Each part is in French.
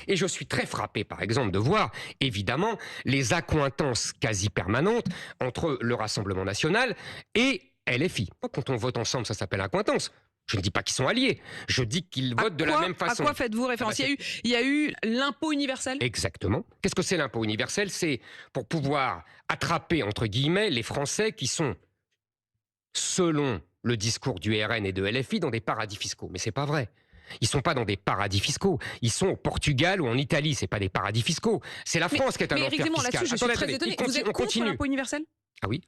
Et je suis très frappé, par exemple, de voir, évidemment, les accointances quasi permanentes entre le Rassemblement national et LFI. Quand on vote ensemble, ça s'appelle accointance. Je ne dis pas qu'ils sont alliés, je dis qu'ils votent de la même façon. À quoi faites-vous référence? Il y a eu l'impôt universel? Exactement. Qu'est-ce que c'est l'impôt universel? C'est pour pouvoir attraper, entre guillemets, les Français qui sont, selon le discours du RN et de LFI, dans des paradis fiscaux. Mais c'est pas vrai. Ils sont pas dans des paradis fiscaux. Ils sont au Portugal ou en Italie. C'est pas des paradis fiscaux. C'est la France qui est un empire fiscal. Mais là-dessus, je suis très étonnée. Vous êtes contre l'impôt universel? Ah oui.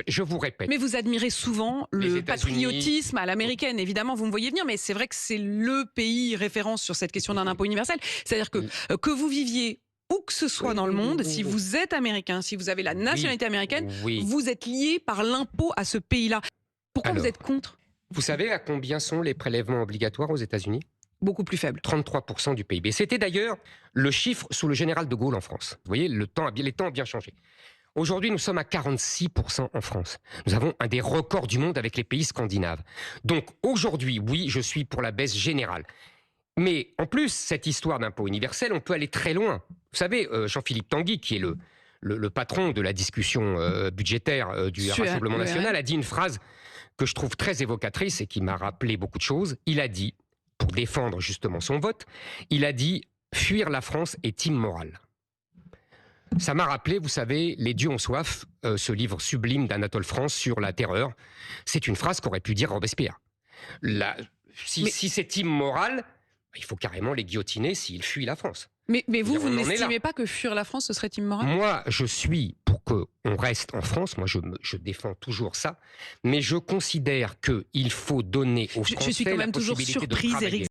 Je vous répète. Mais vous admirez souvent le patriotisme à l'américaine. Évidemment, vous me voyez venir, mais c'est vrai que c'est le pays référence sur cette question d'un impôt universel. C'est-à-dire que vous viviez où que ce soit dans le monde, si vous êtes américain, si vous avez la nationalité américaine, vous êtes lié par l'impôt à ce pays-là. Pourquoi vous êtes contre? Vous savez à combien sont les prélèvements obligatoires aux États-Unis? Beaucoup plus faible. 33% du PIB. C'était d'ailleurs le chiffre sous le général de Gaulle en France. Vous voyez, les temps ont bien changé. Aujourd'hui, nous sommes à 46% en France. Nous avons un des records du monde avec les pays scandinaves. Donc aujourd'hui, oui, je suis pour la baisse générale. Mais en plus, cette histoire d'impôt universel, on peut aller très loin. Vous savez, Jean-Philippe Tanguy, qui est le patron de la discussion budgétaire du Rassemblement national, a dit une phrase que je trouve très évocatrice et qui m'a rappelé beaucoup de choses. Il a dit, pour défendre justement son vote, il a dit « Fuir la France est immoral ». Ça m'a rappelé, vous savez, Les dieux ont soif, ce livre sublime d'Anatole France sur la terreur. C'est une phrase qu'aurait pu dire Robespierre. Si c'est immoral, il faut carrément les guillotiner s'ils fuient la France. Mais vous n'estimez pas que fuir la France, ce serait immoral? Moi, je suis pour qu'on reste en France. Moi, je défends toujours ça. Mais je considère qu'il faut donner aux Français la possibilité de travailler.